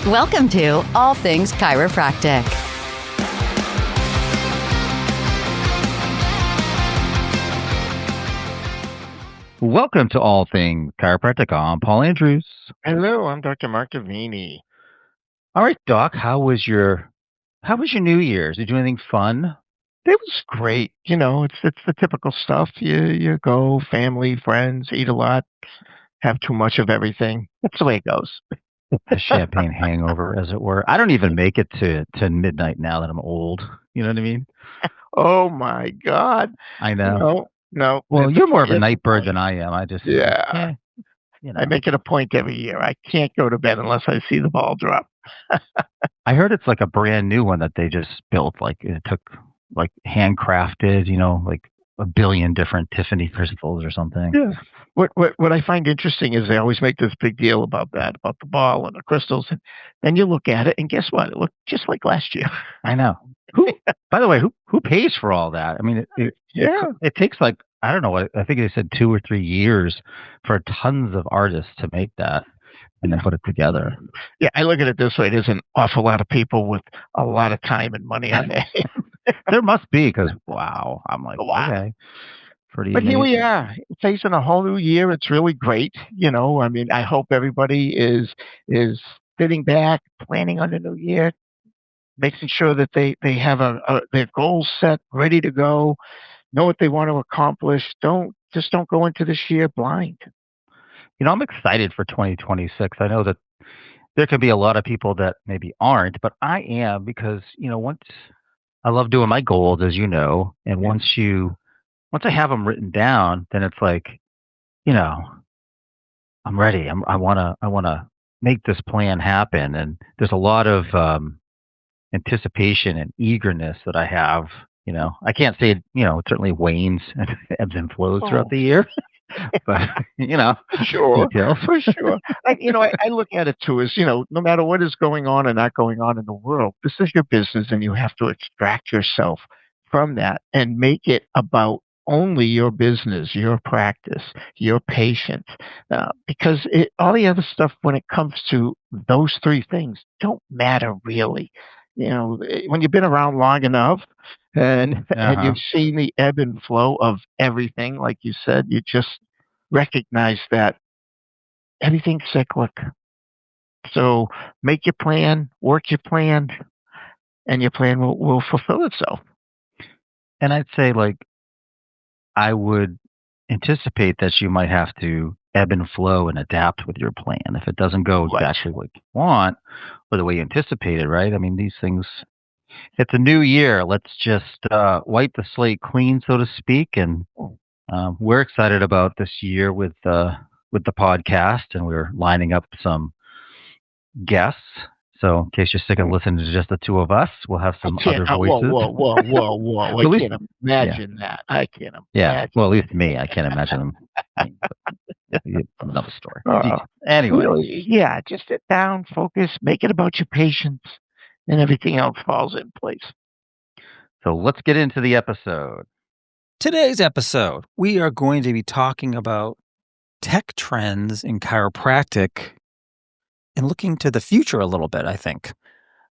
Welcome to All Things Chiropractic. Welcome to All Things Chiropractic. I'm Paul Andrews. Hello, I'm Dr. Mark Davini. All right, Doc, how was your New Year's? Did you do anything fun? It was great. You know, it's the typical stuff. You go, family, friends, eat a lot, have too much of everything. That's the way it goes. A champagne hangover, as it were. I don't even make it to midnight now that I'm old. You know what I mean? Oh my God. I know. No. Well, you're more of a night bird than I am. I just Yeah. I make it a point every year. I can't go to bed unless I see the ball drop. I heard it's like a brand new one that they just built. Like it took like handcrafted, like a billion different Tiffany crystals or something. Yeah. What I find interesting is they always make this big deal about that, about the ball and the crystals. And then you look at it, and guess what? It looked just like last year. I know. By the way, who pays for all that? I mean, it takes like, I don't know, I think they said 2 or 3 years for tons of artists to make that and then put it together. Yeah, I look at it this way. There's an awful lot of people with a lot of time and money on their hands. There must be, because, wow, I'm like, Wow. okay. Pretty But here amazing. we are, facing a whole new year. It's really great. I mean, I hope everybody is sitting back, planning on the new year, making sure that they have their goals set, ready to go, know what they want to accomplish. Don't go into this year blind. I'm excited for 2026. I know that there could be a lot of people that maybe aren't, but I am, because, once I love doing my goals, as you know, and once I have them written down, then it's like, I'm ready. I want to make this plan happen. And there's a lot of anticipation and eagerness that I have. I can't say, it certainly wanes and ebbs and flows throughout the year. But, Sure, details. for sure. I look at it too as, no matter what is going on and not going on in the world, this is your business, and you have to extract yourself from that and make it about only your business, your practice, your patient. Because all the other stuff, when it comes to those three things, don't matter really. When you've been around long enough and you've seen the ebb and flow of everything, like you said, you just recognize that everything's cyclic. So make your plan, work your plan, and your plan will fulfill itself. And I'd say, like, I would anticipate that you might have to ebb and flow and adapt with your plan if it doesn't go exactly what you want or the way you anticipated, right? I mean, these things, it's a new year. Let's just wipe the slate clean, so to speak. And we're excited about this year with the podcast, and we're lining up some guests. So in case you're sick of listening to just the two of us, we'll have some other voices. Whoa. I can't imagine that. I can't imagine. Yeah, well, at least me. I can't imagine them. Another story. Anyway. Really, yeah, just sit down, focus, make it about your patients, and everything else falls in place. So let's get into the episode. Today's episode, we are going to be talking about tech trends in chiropractic and looking to the future a little bit, I think.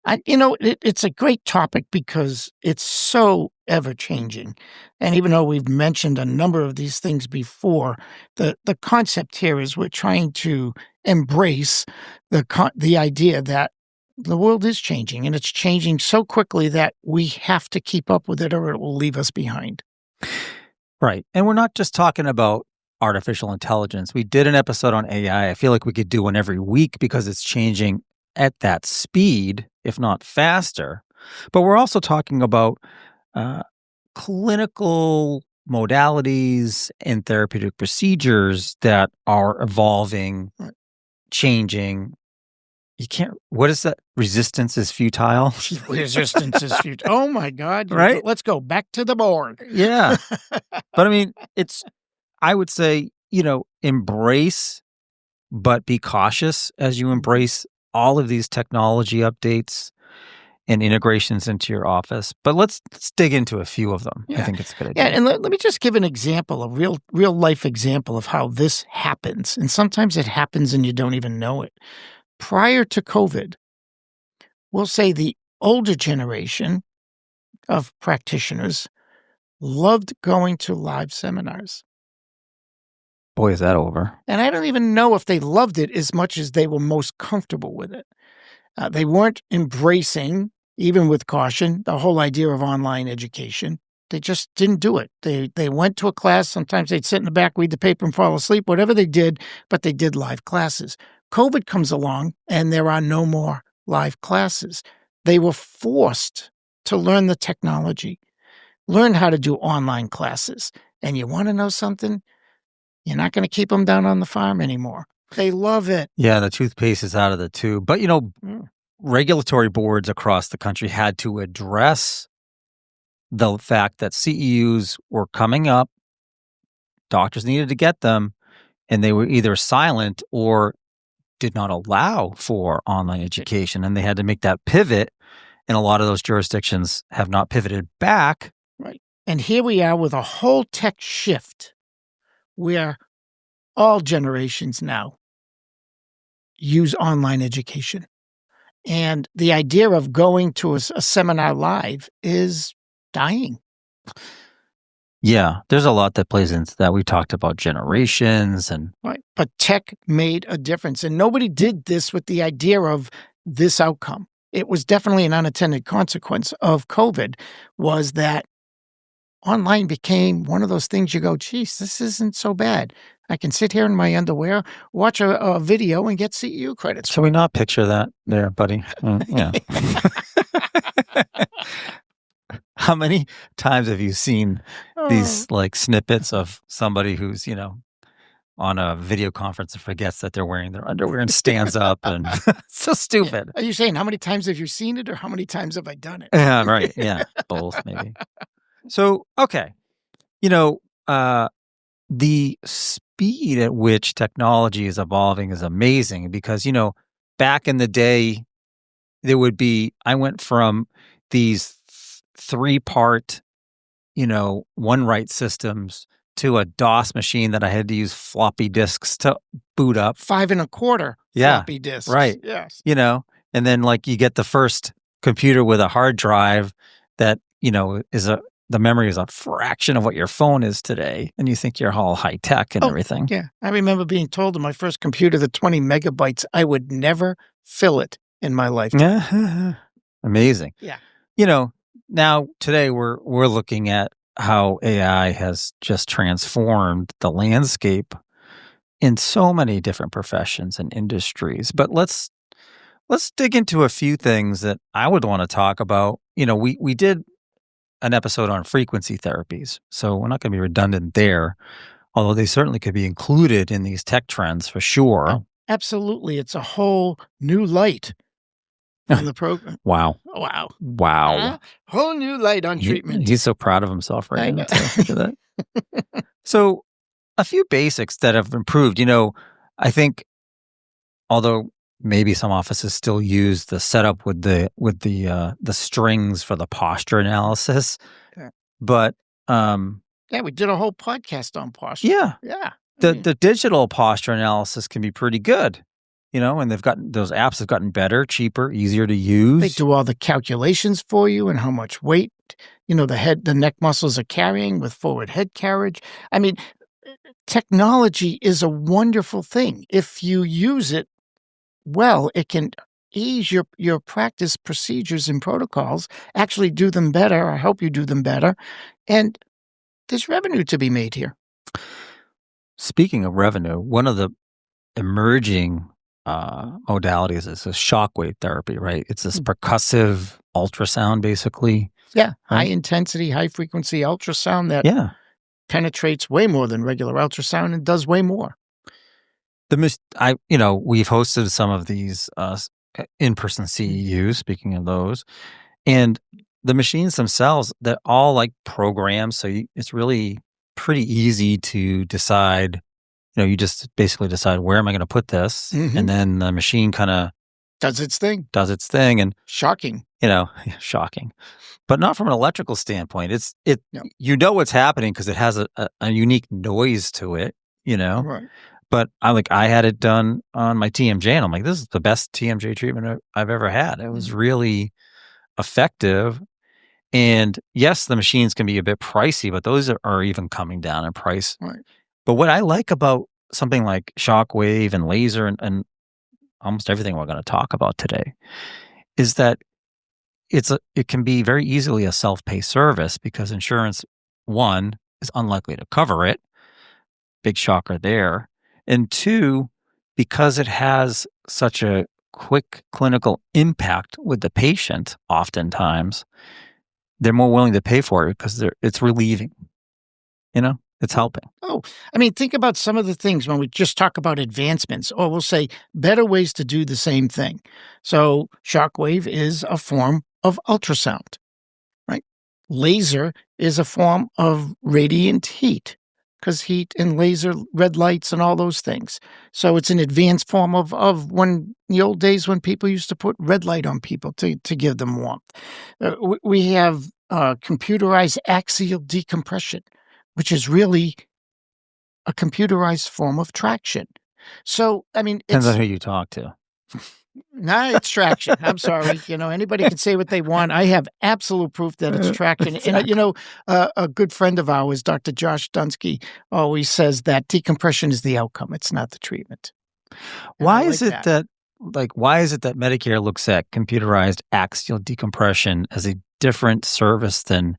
It's a great topic because it's so ever-changing. And even though we've mentioned a number of these things before, the concept here is we're trying to embrace the idea that the world is changing, and it's changing so quickly that we have to keep up with it or it will leave us behind. Right. And we're not just talking about artificial intelligence. We did an episode on AI. I feel like we could do one every week because it's changing at that speed, if not faster. But we're also talking about clinical modalities and therapeutic procedures that are evolving, changing. What is that? Resistance is futile. Resistance is futile. Oh my God. Right? Let's go back to the board. Yeah. But I mean, I would say, embrace, but be cautious as you embrace all of these technology updates and integrations into your office. But let's dig into a few of them. Yeah. I think it's a good idea. Yeah, and let me just give an example, a real life example of how this happens. And sometimes it happens and you don't even know it. Prior to COVID, we'll say the older generation of practitioners loved going to live seminars. Boy, is that over. And I don't even know if they loved it as much as they were most comfortable with it. They weren't embracing, even with caution, the whole idea of online education. They just didn't do it. They went to a class. Sometimes they'd sit in the back, read the paper, and fall asleep, whatever they did, but they did live classes. COVID comes along, and there are no more live classes. They were forced to learn the technology, learn how to do online classes. And you want to know something? You're not going to keep them down on the farm anymore. They love it. Yeah, the toothpaste is out of the tube. But, regulatory boards across the country had to address the fact that CEUs were coming up, doctors needed to get them, and they were either silent or did not allow for online education. And they had to make that pivot. And a lot of those jurisdictions have not pivoted back. Right. And here we are with a whole tech shift where all generations now use online education. And the idea of going to a seminar live is dying. Yeah, there's a lot that plays into that. We talked about generations and right. But tech made a difference. And nobody did this with the idea of this outcome. It was definitely an unintended consequence of COVID, was that online became one of those things you go, geez, this isn't so bad. I can sit here in my underwear, watch a video, and get CEU credits. Shall we not picture that there, buddy? Yeah. How many times have you seen these snippets of somebody who's, on a video conference and forgets that they're wearing their underwear and stands up and so stupid. Yeah. Are you saying how many times have you seen it or how many times have I done it? Yeah, right. Yeah, both maybe. So, okay. The speed at which technology is evolving is amazing because, back in the day, I went from these 3-part, one write systems to a DOS machine that I had to use floppy disks to boot up. 5 1/4 floppy disks. Right. Yes. And then you get the first computer with a hard drive that, the memory is a fraction of what your phone is today. And you think you're all high tech and everything. Yeah. I remember being told in my first computer, the 20 megabytes, I would never fill it in my lifetime. Amazing. Yeah. Now today we're looking at how AI has just transformed the landscape in so many different professions and industries. But let's dig into a few things that I would want to talk about. We did an episode on frequency therapies, so we're not going to be redundant there, although they certainly could be included in these tech trends for sure. Oh, absolutely. It's a whole new light on the program. Wow. Whole new light on treatment. He's so proud of himself right now. Look at that. So a few basics that have improved. I think, although maybe some offices still use the setup with the strings for the posture analysis, but we did a whole podcast on posture. Yeah. The digital posture analysis can be pretty good. And those apps have gotten better, cheaper, easier to use. They do all the calculations for you and how much weight, the neck muscles are carrying with forward head carriage. I mean, technology is a wonderful thing. If you use it well, it can ease your practice procedures and protocols, actually do them better or help you do them better. And there's revenue to be made here. Speaking of revenue, one of the emerging modalities is a shockwave therapy, right? It's this percussive ultrasound, basically. Yeah, high intensity, high frequency ultrasound that penetrates way more than regular ultrasound and does way more. We've hosted some of these in-person CEUs, speaking of those, and the machines themselves, they're all programs. So it's really pretty easy to decide. You just basically decide, where am I going to put this? Mm-hmm. And then the machine kind of does its thing. And shocking. Shocking. But not from an electrical standpoint. What's happening because it has a unique noise to it, Right. But I had it done on my TMJ, and I'm like, this is the best TMJ treatment I've ever had. It was really effective. And yes, the machines can be a bit pricey, but those are even coming down in price. Right. But what I like about something like shockwave and laser and almost everything we're going to talk about today is that it can be very easily a self-pay service because insurance, one, is unlikely to cover it. Big shocker there. And two, because it has such a quick clinical impact with the patient, oftentimes, they're more willing to pay for it because it's relieving. It's helping. Oh, I mean, think about some of the things when we just talk about advancements, or we'll say better ways to do the same thing. So shockwave is a form of ultrasound, right? Laser is a form of radiant heat because heat and laser, red lights and all those things. So it's an advanced form of when the old days when people used to put red light on people to give them warmth. We have computerized axial decompression, which is really a computerized form of traction. So, I mean, Depends on who you talk to. It's traction. I'm sorry. Anybody can say what they want. I have absolute proof that it's traction. Exactly. And, a good friend of ours, Dr. Josh Dunsky, always says that decompression is the outcome. It's not the treatment. Why is it that Medicare looks at computerized axial decompression as a different service than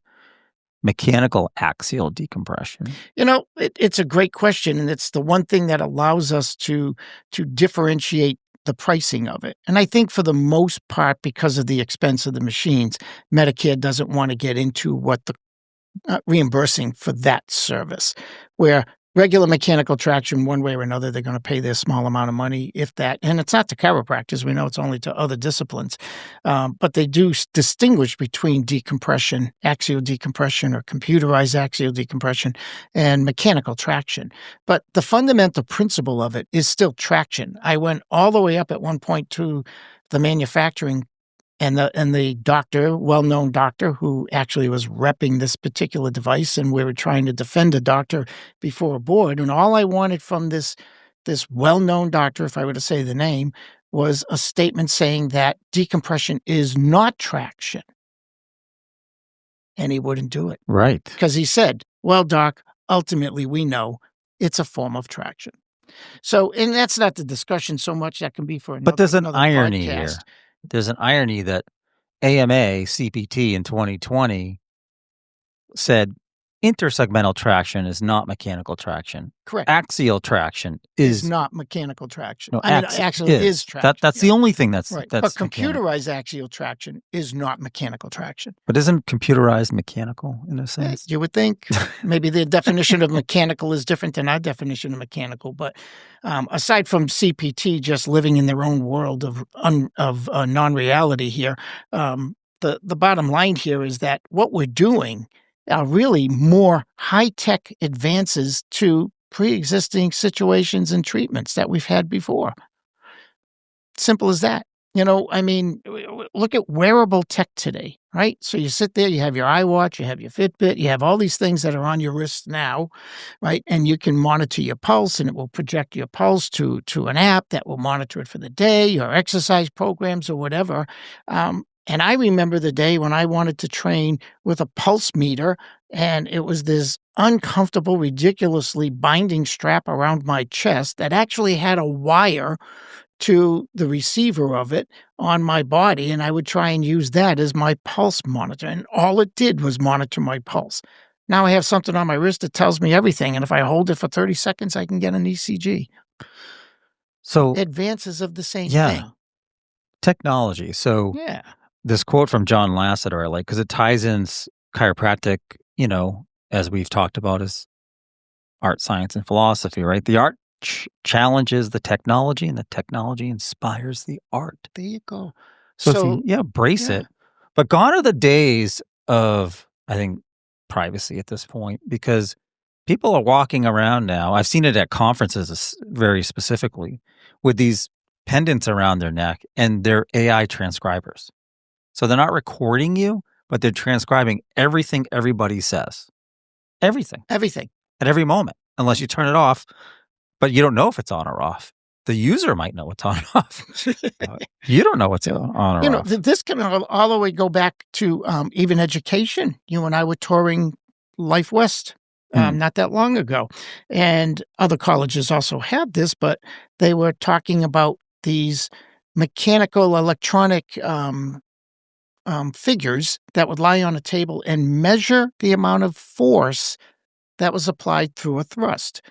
mechanical axial decompression? It's a great question, and it's the one thing that allows us to differentiate the pricing of it. And I think for the most part, because of the expense of the machines, Medicare doesn't want to get into what the reimbursing for that service, where regular mechanical traction, one way or another, they're going to pay their small amount of money, if that. And it's not to chiropractors. We know it's only to other disciplines. But they do distinguish between decompression, axial decompression, or computerized axial decompression, and mechanical traction. But the fundamental principle of it is still traction. I went all the way up at one point to the manufacturing and the doctor, well-known doctor who actually was repping this particular device, and we were trying to defend the doctor before a board. And all I wanted from this well-known doctor, if I were to say the name, was a statement saying that decompression is not traction. And he wouldn't do it. Right. Because he said, well, doc, ultimately we know it's a form of traction. So, and that's not the discussion so much. That can be for another. But there's an irony podcast. here. There's an irony that AMA CPT in 2020 said intersegmental traction is not mechanical traction. Correct. Axial traction is not mechanical traction. No, axial is traction. That's the only thing that's right. That's but computerized axial traction is not mechanical traction. But isn't computerized mechanical in a sense? You would think. Maybe the definition of mechanical is different than our definition of mechanical. But aside from CPT just living in their own world of non-reality here, the bottom line here is that what we're doing are really more high-tech advances to pre-existing situations and treatments that we've had before. Simple as that. I mean, look at wearable tech today, right? So you sit there, you have your iWatch, you have your Fitbit, you have all these things that are on your wrist now, right? And you can monitor your pulse, and it will project your pulse to an app that will monitor it for the day, your exercise programs or whatever. And I remember the day when I wanted to train with a pulse meter, and it was this uncomfortable, ridiculously binding strap around my chest that actually had a wire to the receiver of it on my body, and I would try and use that as my pulse monitor. And all it did was monitor my pulse. Now I have something on my wrist that tells me everything, and if I hold it for 30 seconds, I can get an ECG. So advances of the same thing. Technology. So this quote from John Lasseter I like because it ties in chiropractic, as we've talked about, as art, science, and philosophy, right? The art challenges the technology, and the technology inspires the art. There you go. So if you embrace it. But gone are the days of, I think, privacy at this point, because people are walking around now. I've seen it at conferences very specifically with these pendants around their neck, and they're AI transcribers. So they're not recording you, but they're transcribing everything everybody says. Everything. Everything. At every moment, unless you turn it off. but you don't know if it's on or off. The user might know it's on or off. You don't know what's on or off. This can all the way go back to even education. You and I were touring Life West not that long ago, and other colleges also have this, but they were talking about these mechanical electronic figures that would lie on a table and measure the amount of force that was applied through a thrust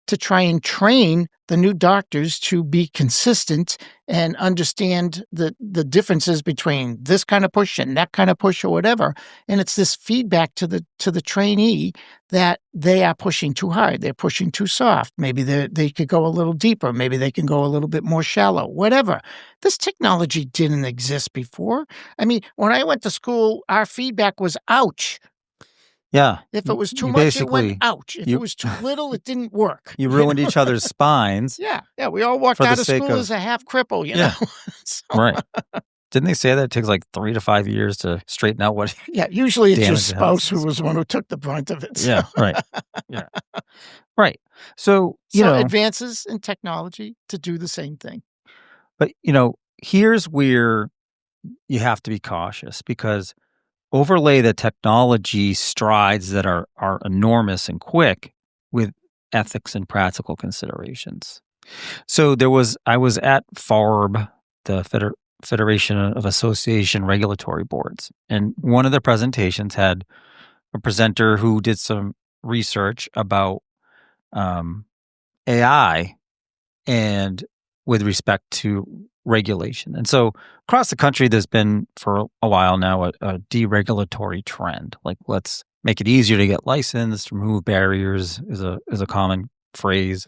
to try and train the new doctors to be consistent and understand the differences between this kind of push and that kind of push or whatever. And it's this feedback to the trainee that they are pushing too hard, they're pushing too soft. Maybe they could go a little deeper. Maybe they can go a little bit more shallow, whatever. This technology didn't exist before. I mean, when I went to school, our feedback was ouch. Yeah. If it was too much, it went ouch. If it was too little, it didn't work. You ruined each other's spines. Yeah. We all walked out of school as a half cripple, you know? So. Right. Didn't they say that it takes like 3 to 5 years to straighten out what? Yeah, usually it's your spouse who was the one who took the brunt of it. So. Yeah, right. Yeah. Right. So, you know. advances in technology to do the same thing. But, here's where you have to be cautious, because overlay the technology strides that are enormous and quick with ethics and practical considerations. So I was at FARB, the Federation of Association Regulatory Boards, and one of the presentations had a presenter who did some research about AI and with respect to regulation. And so across the country, there's been for a while now a deregulatory trend. Like, let's make it easier to get licensed, remove barriers is a common phrase.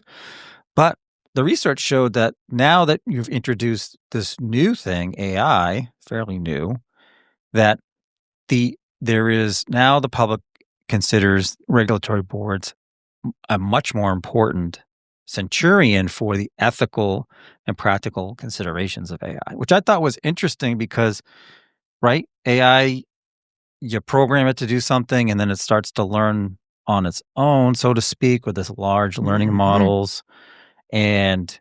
But the research showed that now that you've introduced this new thing, AI, fairly new, that there is now the public considers regulatory boards a much more important centurion for the ethical and practical considerations of AI, which I thought was interesting because, right, AI, you program it to do something and then it starts to learn on its own, so to speak, with this large learning models. And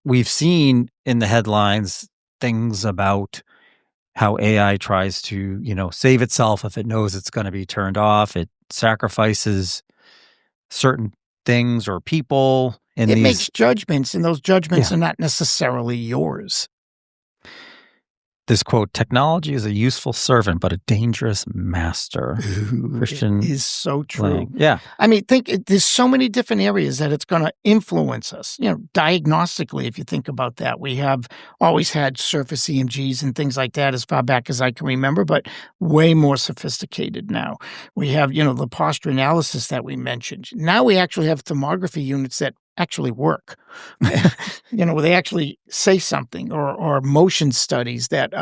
we've seen in the headlines things about how AI tries to, save itself if it knows it's going to be turned off. It sacrifices certain things or people. It makes judgments, and those judgments are not necessarily yours. This quote, "Technology is a useful servant, but a dangerous master." Christian is so true. Lang. Yeah. I mean, there's so many different areas that it's going to influence us. Diagnostically, if you think about that, we have always had surface EMGs and things like that as far back as I can remember, but way more sophisticated now. We have, the posture analysis that we mentioned. Now we actually have thermography units that actually work, where they actually say something, or motion studies that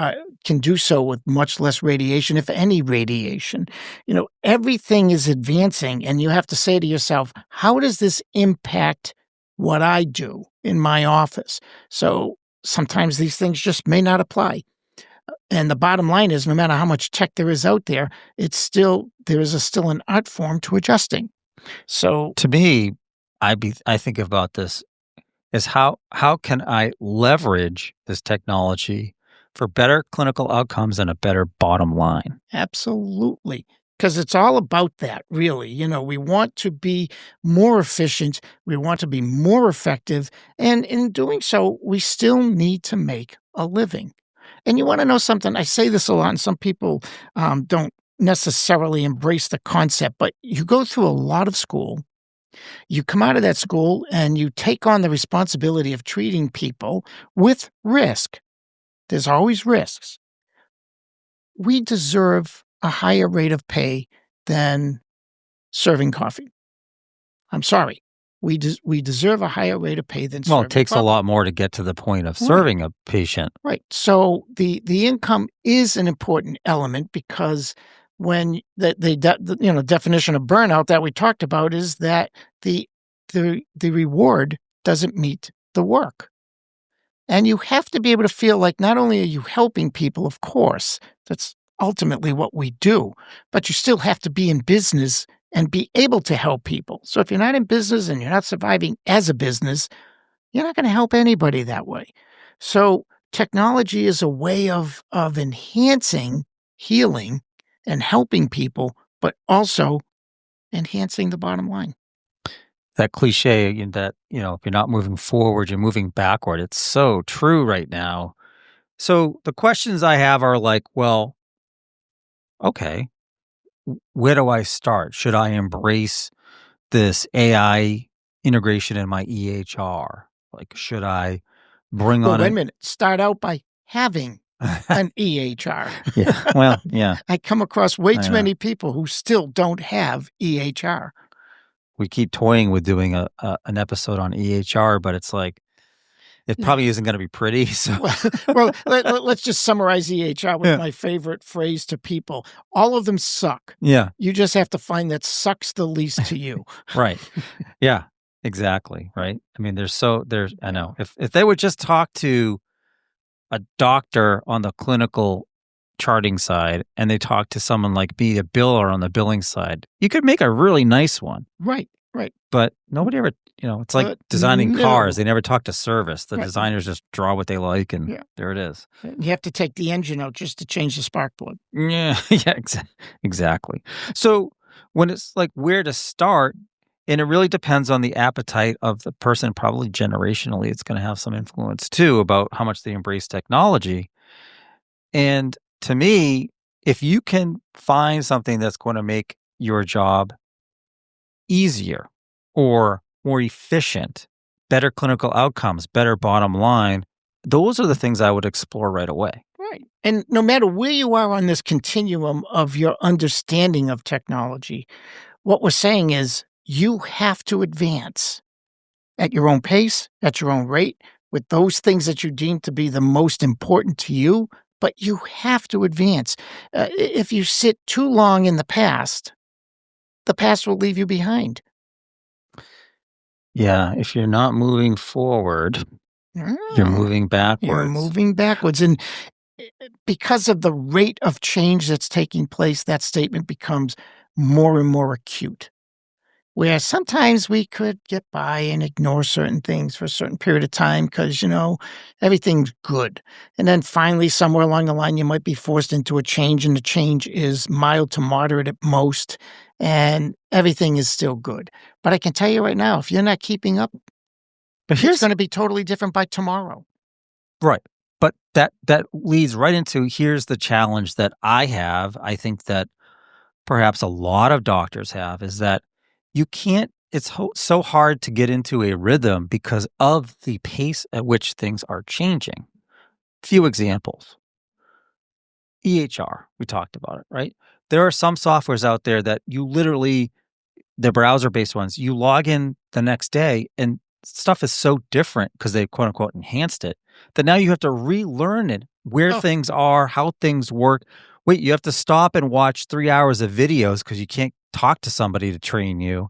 can do so with much less radiation, if any radiation. Everything is advancing, and you have to say to yourself, how does this impact what I do in my office? So sometimes these things just may not apply. And the bottom line is, no matter how much tech there is out there, there is still an art form to adjusting. So to me, I think about this as how can I leverage this technology for better clinical outcomes and a better bottom line? Absolutely. Because it's all about that, really. We want to be more efficient. We want to be more effective. And in doing so, we still need to make a living. And you want to know something? I say this a lot, and some people don't necessarily embrace the concept, but you go through a lot of school. You come out of that school and you take on the responsibility of treating people with risk. There's always risks. We deserve a higher rate of pay than serving coffee. I'm sorry. We deserve a higher rate of pay than serving coffee. Well, it takes a lot more to get to the point of serving a patient. Right. So the income is an important element, because when the definition of burnout that we talked about is that the reward doesn't meet the work. And you have to be able to feel like not only are you helping people, of course, that's ultimately what we do, but you still have to be in business and be able to help people. So if you're not in business and you're not surviving as a business, you're not going to help anybody that way. So technology is a way of enhancing healing and helping people, but also enhancing the bottom line. That cliche that, if you're not moving forward, you're moving backward. It's so true right now. So the questions I have are like, well, okay, where do I start? Should I embrace this AI integration in my EHR? Like, should I bring Well, on wait a minute. Start out by having an EHR. Yeah. Well, yeah. I come across way too Yeah. many people who still don't have EHR. We keep toying with doing an episode on EHR, but it's like, it probably isn't going to be pretty. So, Well, let's just summarize EHR with my favorite phrase to people. All of them suck. yeah, You just have to find that sucks the least to you. right. Yeah, exactly. Right. I mean, I know if they would just talk to a doctor on the clinical charting side and they talk to someone like me, a biller on the billing side, you could make a really nice one. Right. But nobody ever, it's like But designing no. cars. They never talk to service. The Right. designers just draw what they like and Yeah. there it is. You have to take the engine out just to change the spark plug. Yeah, yeah, exactly. So when it's like where to start, and it really depends on the appetite of the person, probably generationally, it's going to have some influence too about how much they embrace technology. And to me, if you can find something that's going to make your job easier or more efficient, better clinical outcomes, better bottom line, those are the things I would explore right away. Right. And no matter where you are on this continuum of your understanding of technology, what we're saying is you have to advance at your own pace, at your own rate, with those things that you deem to be the most important to you, but you have to advance. If you sit too long in the past will leave you behind. Yeah, if you're not moving forward, you're moving backwards. You're moving backwards. And because of the rate of change that's taking place, that statement becomes more and more acute. Where sometimes we could get by and ignore certain things for a certain period of time because, everything's good. And then finally, somewhere along the line, you might be forced into a change, and the change is mild to moderate at most, and everything is still good. But I can tell you right now, if you're not keeping up, it's going to be totally different by tomorrow. Right. But that leads right into, here's the challenge that I have, I think that perhaps a lot of doctors have, is that you can't, it's so hard to get into a rhythm because of the pace at which things are changing. Few examples. EHR, we talked about it, right? There are some softwares out there that you literally, the browser-based ones, you log in the next day and stuff is so different because they quote unquote enhanced it that now you have to relearn it, where things are, how things work. Wait, you have to stop and watch 3 hours of videos because you can't talk to somebody to train you.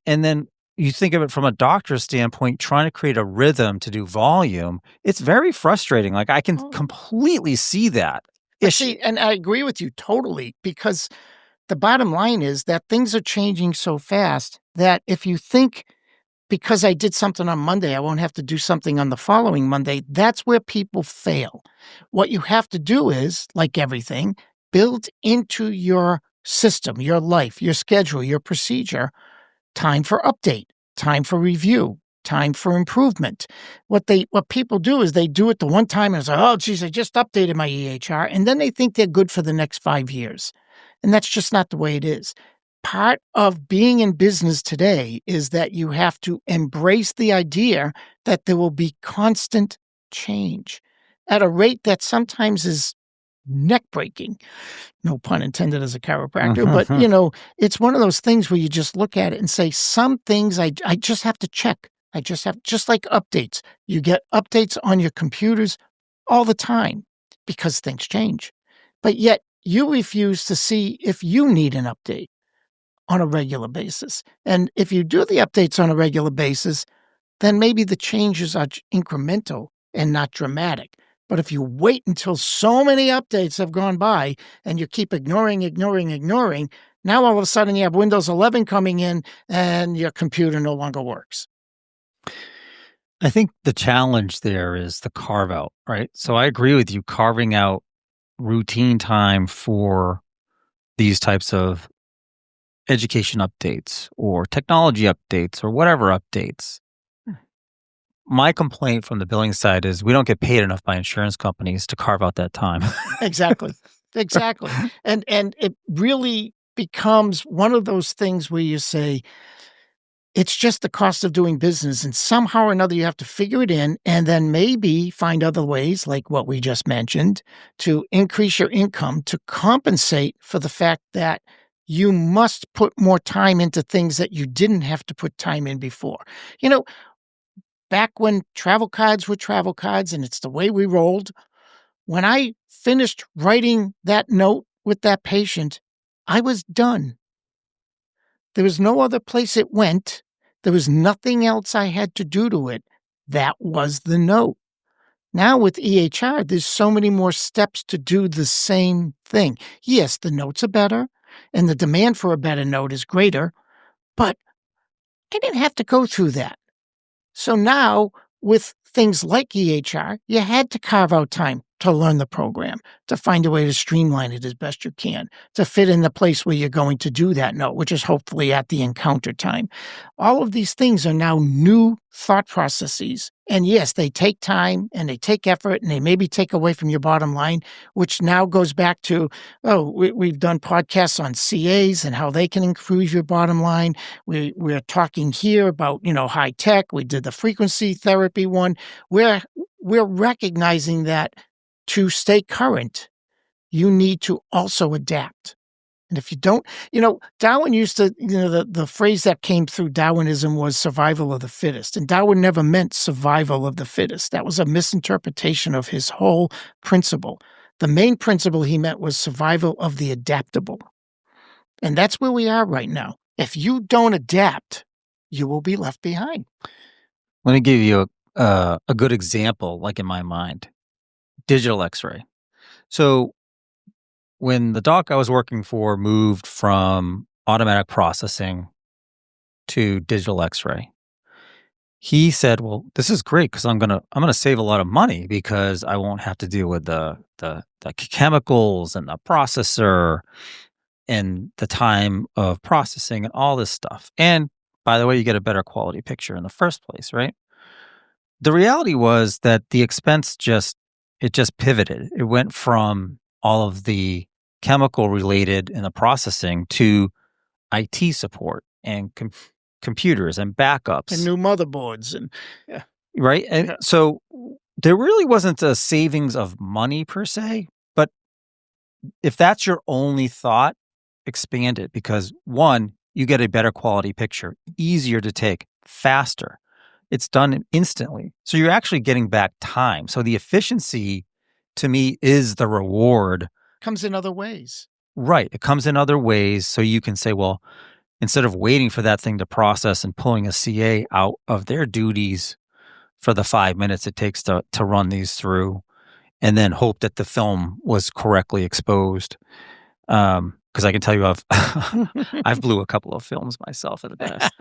And then you think of it from a doctor's standpoint, trying to create a rhythm to do volume. It's very frustrating. Like I can completely see that. And I agree with you totally, because the bottom line is that things are changing so fast that if you think because I did something on Monday, I won't have to do something on the following Monday, that's where people fail. What you have to do is, like everything, build into your system, your life, your schedule, your procedure, time for update, time for review, time for improvement. What people do is they do it the one time and it's like, oh, geez, I just updated my EHR. And then they think they're good for the next 5 years. And that's just not the way it is. Part of being in business today is that you have to embrace the idea that there will be constant change at a rate that sometimes is neck-breaking. No pun intended as a chiropractor, but, it's one of those things where you just look at it and say, some things I just have to check. Just like updates. You get updates on your computers all the time because things change. But yet you refuse to see if you need an update on a regular basis. And if you do the updates on a regular basis, then maybe the changes are incremental and not dramatic. But if you wait until so many updates have gone by and you keep ignoring, Now, all of a sudden, you have Windows 11 coming in and your computer no longer works. I think the challenge there is the carve out, right? So I agree with you, carving out routine time for these types of education updates or technology updates or whatever updates. My complaint from the billing side is we don't get paid enough by insurance companies to carve out that time. Exactly. Exactly. And it really becomes one of those things where you say, it's just the cost of doing business, and somehow or another you have to figure it in and then maybe find other ways, like what we just mentioned, to increase your income to compensate for the fact that you must put more time into things that you didn't have to put time in before. You know, back when travel cards were travel cards and it's the way we rolled, when I finished writing that note with that patient, I was done. There was no other place it went. There was nothing else I had to do to it. That was the note. Now with EHR, there's so many more steps to do the same thing. Yes, the notes are better, and the demand for a better note is greater, but I didn't have to go through that. So now, with things like EHR, you had to carve out time to learn the program, to find a way to streamline it as best you can, to fit in the place where you're going to do that note, which is hopefully at the encounter time. All of these things are now new thought processes. And yes, they take time and they take effort and they maybe take away from your bottom line, which now goes back to, we've done podcasts on CAs and how they can improve your bottom line. We're talking here about, high tech. We did the frequency therapy one. We're recognizing that to stay current, you need to also adapt. And if you don't, Darwin used to, the phrase that came through Darwinism was survival of the fittest. And Darwin never meant survival of the fittest. That was a misinterpretation of his whole principle. The main principle he meant was survival of the adaptable. And that's where we are right now. If you don't adapt, you will be left behind. Let me give you a good example, like in my mind. Digital x-ray. So when the doc I was working for moved from automatic processing to digital x-ray, he said, well, this is great because I'm gonna save a lot of money because I won't have to deal with the chemicals and the processor and the time of processing and all this stuff. And by the way, you get a better quality picture in the first place, right? The reality was that the expense just pivoted. It went from all of the chemical related in the processing to IT support and computers and backups and new motherboards and right. And so there really wasn't a savings of money per se, but if that's your only thought, expand it because one, you get a better quality picture, easier to take, faster. It's done instantly. So you're actually getting back time. So the efficiency to me is the reward. Comes in other ways. Right. It comes in other ways. So you can say, well, instead of waiting for that thing to process and pulling a CA out of their duties for the 5 minutes it takes to run these through and then hope that the film was correctly exposed. Because I can tell you I've blew a couple of films myself at the best.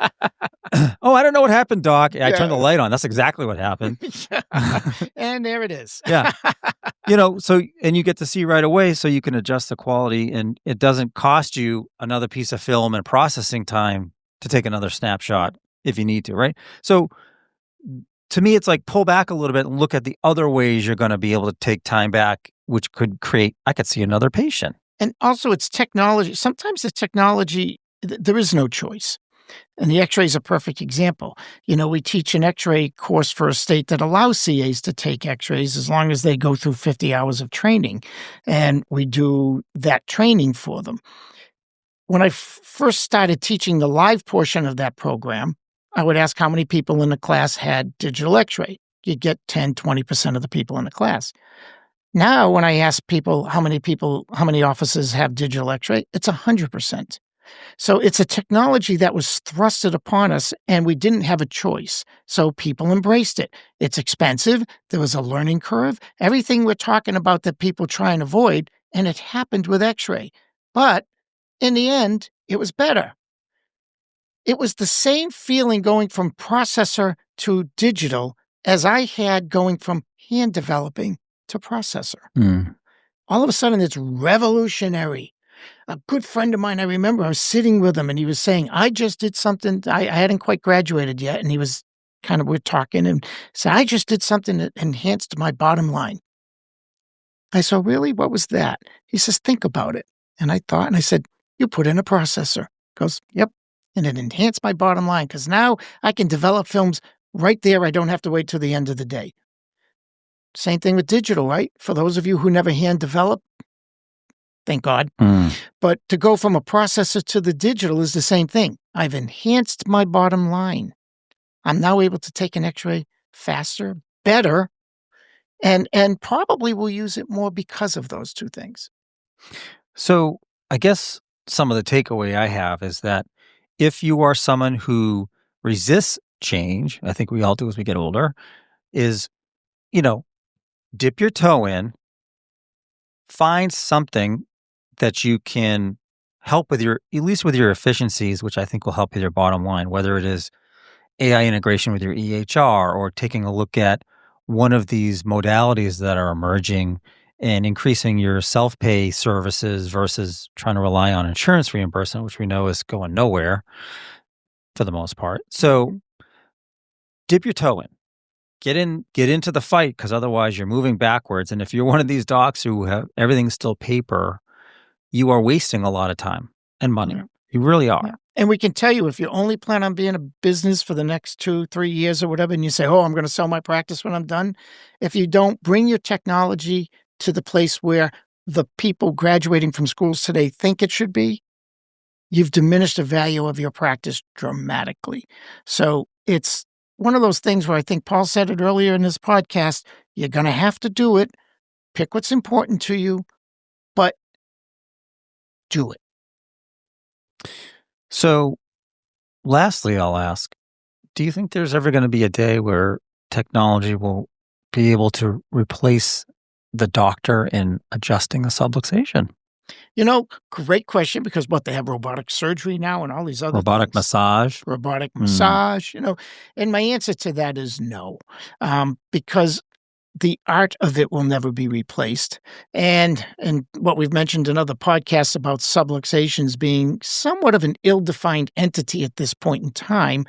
Oh, I don't know what happened, Doc. I turned the light on. That's exactly what happened. And there it is. Yeah. So, and you get to see right away so you can adjust the quality and it doesn't cost you another piece of film and processing time to take another snapshot if you need to, right? So to me, it's like pull back a little bit and look at the other ways you're going to be able to take time back, which could create, I could see another patient. And also it's technology. Sometimes the technology, there is no choice. And the x-ray is a perfect example. We teach an x-ray course for a state that allows CAs to take x-rays as long as they go through 50 hours of training. And we do that training for them. When I first started teaching the live portion of that program, I would ask how many people in the class had digital x-ray. You'd get 10, 20% of the people in the class. Now, when I ask people, how many offices have digital x-ray, it's 100%. So it's a technology that was thrusted upon us and we didn't have a choice. So people embraced it. It's expensive. There was a learning curve. Everything we're talking about that people try and avoid, and it happened with x-ray. But in the end, it was better. It was the same feeling going from processor to digital as I had going from hand developing to processor. All of a sudden, it's revolutionary. A good friend of mine, I remember I was sitting with him and he was saying, I just did something. I hadn't quite graduated yet. And he was we're talking and said, I just did something that enhanced my bottom line. I said, really? What was that? He says, think about it. And I thought, and I said, you put in a processor. He goes, yep. And it enhanced my bottom line because now I can develop films right there. I don't have to wait till the end of the day. Same thing with digital, right? For those of you who never hand develop, thank God. But to go from a processor to the digital is the same thing. I've enhanced my bottom line. I'm now able to take an X-ray faster, better, and probably will use it more because of those two things. So I guess some of the takeaway I have is that if you are someone who resists change, I think we all do as we get older, is, dip your toe in, find something that you can help with at least with your efficiencies, which I think will help with your bottom line, whether it is AI integration with your EHR or taking a look at one of these modalities that are emerging and increasing your self-pay services versus trying to rely on insurance reimbursement, which we know is going nowhere for the most part. So dip your toe in. Get into the fight because otherwise you're moving backwards. And if you're one of these docs who have everything's still paper, you are wasting a lot of time and money. You really are. Yeah. And we can tell you, if you only plan on being a business for the next 2-3 years or whatever, and you say, oh, I'm going to sell my practice when I'm done. If you don't bring your technology to the place where the people graduating from schools today think it should be, you've diminished the value of your practice dramatically. So it's one of those things where I think Paul said it earlier in this podcast, you're going to have to do it. Pick what's important to you, but do it. So lastly, I'll ask, do you think there's ever going to be a day where technology will be able to replace the doctor in adjusting the subluxation? Great question, because they have robotic surgery now and all these other robotic things. massage. Robotic massage, and my answer to that is no, because the art of it will never be replaced. And what we've mentioned in other podcasts about subluxations being somewhat of an ill-defined entity at this point in time,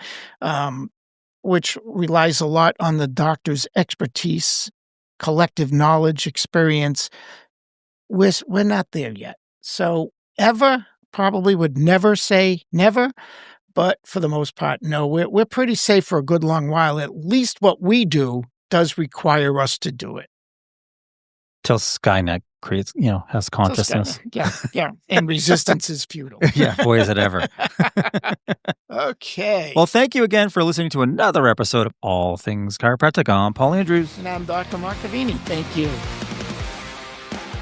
which relies a lot on the doctor's expertise, collective knowledge, experience. We're not there yet. So probably would never say never, but for the most part, no. We're pretty safe for a good long while. At least what we do does require us to do it. Till Skynet creates, has consciousness. Yeah. And resistance is futile. Yeah, boy, is it ever. Okay. Well, thank you again for listening to another episode of All Things Chiropractic. I'm Paul Andrews. And I'm Dr. Mark Davini. Thank you.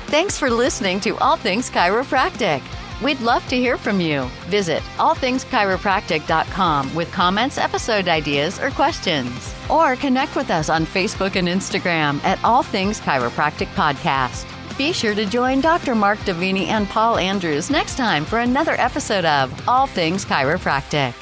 Thanks for listening to All Things Chiropractic. We'd love to hear from you. Visit allthingschiropractic.com with comments, episode ideas, or questions. Or connect with us on Facebook and Instagram at All Things Chiropractic Podcast. Be sure to join Dr. Mark Davini and Paul Andrews next time for another episode of All Things Chiropractic.